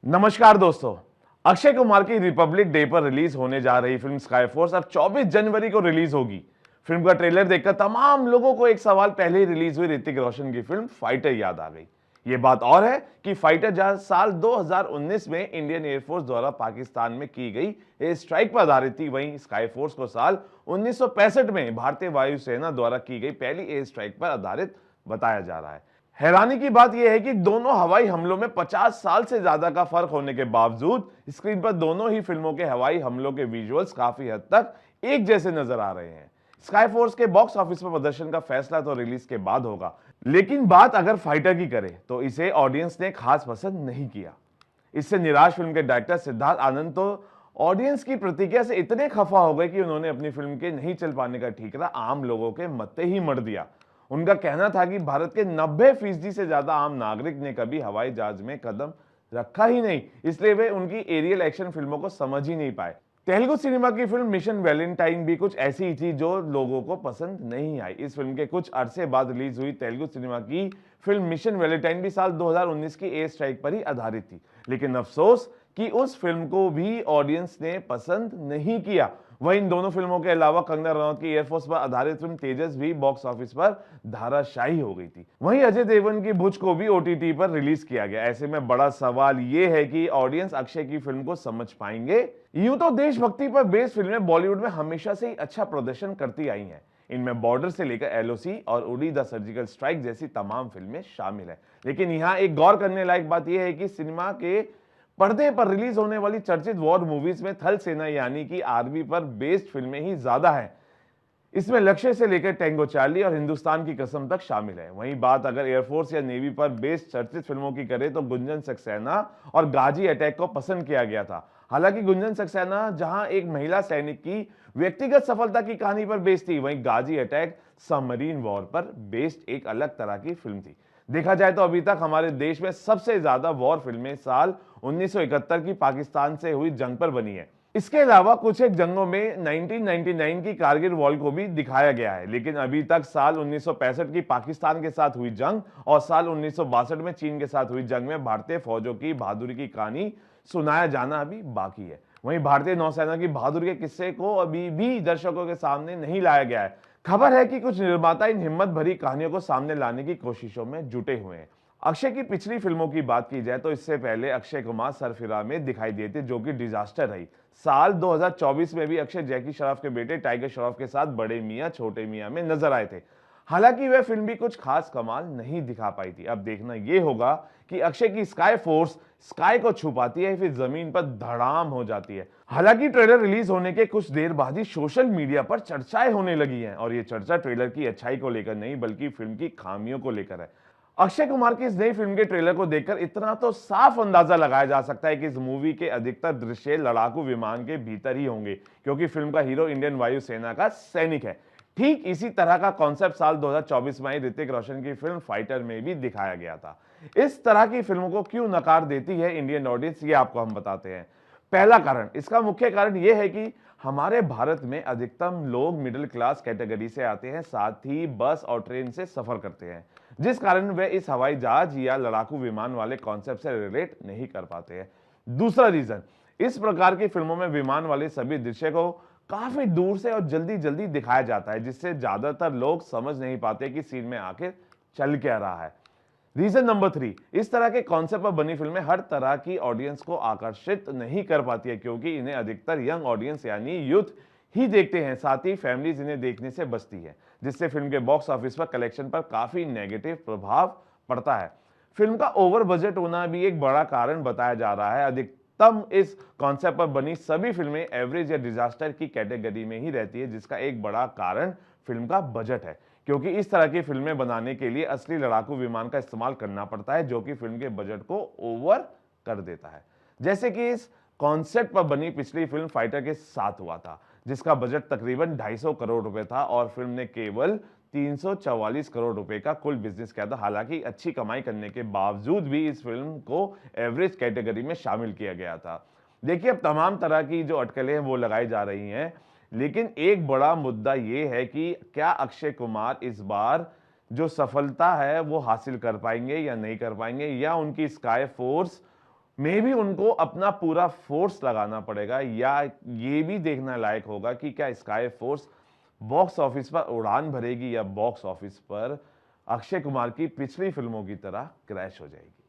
नमस्कार दोस्तों। अक्षय कुमार की रिपब्लिक डे पर रिलीज होने जा रही फिल्म स्काई फोर्स अब 24 जनवरी को रिलीज होगी। फिल्म का ट्रेलर देखकर तमाम लोगों को एक सवाल पहले ही रिलीज हुई ऋतिक रोशन की फिल्म फाइटर याद आ गई। ये बात और है कि फाइटर जहां साल 2019 में इंडियन एयरफोर्स द्वारा पाकिस्तान में की गई एयर स्ट्राइक पर आधारित थी, वहीं स्काई फोर्स को साल 1965 में भारतीय वायुसेना द्वारा की गई पहली एयर स्ट्राइक पर आधारित बताया जा रहा है। हैरानी की बात यह है कि दोनों हवाई हमलों में 50 साल से ज्यादा का फर्क होने के बावजूद स्क्रीन पर दोनों ही फिल्मों के हवाई हमलों के विजुअल्स काफी हद तक एक जैसे नजर आ रहे हैं। स्काई फोर्स के बॉक्स ऑफिस पर प्रदर्शन का फैसला तो रिलीज के बाद होगा, लेकिन बात अगर फाइटर की करें तो इसे ऑडियंस ने खास पसंद नहीं किया। इससे निराश फिल्म के डायरेक्टर सिद्धार्थ आनंद तो ऑडियंस की प्रतिक्रिया से इतने खफा हो गए कि उन्होंने अपनी फिल्म के नहीं चल पाने का ठीकरा आम लोगों के मत्थे ही मर दिया। उनका कहना था कि भारत के 90% से ज्यादा आम नागरिक ने कभी हवाई जहाज में कदम रखा ही नहीं, इसलिए वे उनकी एरियल एक्शन फिल्मों को समझ ही नहीं पाए। तेलुगु सिनेमा की फिल्म मिशन वैलेंटाइन भी कुछ ऐसी ही थी जो लोगों को पसंद नहीं आई। इस फिल्म के कुछ अरसे बाद रिलीज हुई तेलुगु सिनेमा की फिल्म मिशन वैलेंटाइन भी साल 2019 की एयर स्ट्राइक पर ही आधारित थी, लेकिन अफसोस कि उस फिल्म को भी ऑडियंस ने पसंद नहीं किया। वहीं इन दोनों फिल्मों के अलावा कंगना रनौत की एयरफोर्स पर आधारित फिल्म तेजस भी बॉक्स ऑफिस पर धाराशायी हो गई थी। वहीं अजय देवगन की भुज को भी ओटीटी पर रिलीज किया गया। ऐसे में बड़ा सवाल यह है कि ऑडियंस अक्षय की फिल्म को समझ पाएंगे। यूं तो देशभक्ति पर बेस्ड फिल्में बॉलीवुड में हमेशा से ही अच्छा प्रदर्शन करती आई हैं। इनमें बॉर्डर से लेकर एलओसी और उड़ी द सर्जिकल स्ट्राइक जैसी तमाम फिल्में शामिल है। लेकिन यहाँ एक गौर करने लायक बात यह है कि सिनेमा के पर्दे पर रिलीज होने वाली चर्चित वॉर मूवीज में थल सेना यानी कि आर्मी पर बेस्ड फिल्में ही ज्यादा हैं। इसमें लक्ष्य से लेकर टैंगो चार्ली और हिंदुस्तान की कसम तक शामिल है। वहीं बात अगर एयरफोर्स या नेवी पर बेस्ड चर्चित फिल्मों की करें तो गुंजन सक्सेना और गाजी अटैक को पसंद किया गया था। हालांकि गुंजन सक्सेना जहां एक महिला सैनिक की व्यक्तिगत सफलता की कहानी पर बेस्ड थी, वहीं गाजी अटैक सबमरीन वॉर पर बेस्ड एक अलग तरह की फिल्म थी। देखा जाए तो अभी तक हमारे देश में सबसे ज्यादा वॉर फिल्में साल 1971 की पाकिस्तान से हुई जंग पर बनी है। इसके अलावा कुछ एक जंगों में 1999 की कारगिल वॉर को भी दिखाया गया है, लेकिन अभी तक साल 1965 की पाकिस्तान के साथ हुई जंग और साल 1962 में चीन के साथ हुई जंग में भारतीय फौजों की बहादुरी की कहानी सुनाया जाना अभी बाकी है। वहीं भारतीय नौसेना की बहादुरी के किस्से को अभी भी दर्शकों के सामने नहीं लाया गया है। खबर है कि कुछ निर्माता इन हिम्मत भरी कहानियों को सामने लाने की कोशिशों में जुटे हुए हैं। अक्षय की पिछली फिल्मों की बात की जाए तो इससे पहले अक्षय कुमार सरफिरा में दिखाई दिए थे, जो कि डिजास्टर रही। साल 2024 में भी अक्षय जैकी श्रॉफ के बेटे टाइगर श्रॉफ के साथ बड़े मियां छोटे मियां में नजर आए थे। हालांकि वह फिल्म भी कुछ खास कमाल नहीं दिखा पाई थी। अब देखना यह होगा कि अक्षय की स्काई फोर्स स्काई को छुपाती है फिर जमीन पर धड़ाम हो जाती है। हालांकि ट्रेलर रिलीज होने के कुछ देर बाद ही सोशल मीडिया पर चर्चाएं होने लगी हैं और ये चर्चा ट्रेलर की अच्छाई को लेकर नहीं बल्कि फिल्म की खामियों को लेकर है। अक्षय कुमार की इस नई फिल्म के ट्रेलर को देखकर इतना तो साफ अंदाजा लगाया जा सकता है कि इस मूवी के अधिकतर दृश्य लड़ाकू विमान के भीतर ही होंगे, क्योंकि फिल्म का हीरो इंडियन वायुसेना का सैनिक है। ठीक इसी तरह का कॉन्सेप्ट साल 2024 में ऋतिक रोशन की फिल्म फाइटर में भी दिखाया गया था। इस तरह की फिल्मों को क्यों नकार देती है इंडियन ऑडियंस, ये आपको हम बताते हैं। पहला कारण, इसका मुख्य कारण यह है कि हमारे भारत में अधिकतम लोग मिडिल क्लास कैटेगरी से आते हैं, साथ ही बस और ट्रेन से सफर करते हैं, जिस कारण वे इस हवाई जहाज या लड़ाकू विमान वाले कॉन्सेप्ट से रिलेट नहीं कर पाते हैं। दूसरा रीजन, इस प्रकार की फिल्मों में विमान वाले सभी दृश्य को काफी दूर से और जल्दी जल्दी दिखाया जाता है, जिससे ज्यादातर लोग समझ नहीं पाते कि सीन में आखिर चल क्या रहा है। रीजन नंबर 3, इस तरह के कॉन्सेप्ट पर बनी फिल्में हर तरह की ऑडियंस को आकर्षित नहीं कर पाती है, क्योंकि इन्हें अधिकतर यंग ऑडियंस यानी यूथ ही देखते हैं। साथ ही फैमिलीज इन्हें देखने से बचती है, जिससे फिल्म के बॉक्स ऑफिस पर कलेक्शन पर काफी नेगेटिव प्रभाव पड़ता है। फिल्म का ओवर बजट होना भी एक बड़ा कारण बताया जा रहा है। अधिकतम इस कॉन्सेप्ट पर बनी सभी फिल्में एवरेज या डिजास्टर की कैटेगरी में ही रहती है, जिसका एक बड़ा कारण फिल्म का बजट है, क्योंकि इस तरह की फिल्में बनाने के लिए असली लड़ाकू विमान का इस्तेमाल करना पड़ता है, जो कि फिल्म के बजट को ओवर कर देता है। जैसे कि इस कॉन्सेप्ट पर बनी पिछली फिल्म फाइटर के साथ हुआ था, जिसका बजट तकरीबन 250 करोड़ रुपए था और फिल्म ने केवल 344 करोड़ रुपए का कुल बिजनेस किया था। हालांकि अच्छी कमाई करने के बावजूद भी इस फिल्म को एवरेज कैटेगरी में शामिल किया गया था। देखिए, अब तमाम तरह की जो अटकलें हैं वो लगाई जा रही हैं, लेकिन एक बड़ा मुद्दा ये है कि क्या अक्षय कुमार इस बार जो सफलता है वो हासिल कर पाएंगे या नहीं कर पाएंगे, या उनकी स्काई फोर्स मे भी उनको अपना पूरा फोर्स लगाना पड़ेगा, या ये भी देखना लायक होगा कि क्या स्काई फोर्स बॉक्स ऑफिस पर उड़ान भरेगी या बॉक्स ऑफिस पर अक्षय कुमार की पिछली फिल्मों की तरह क्रैश हो जाएगी।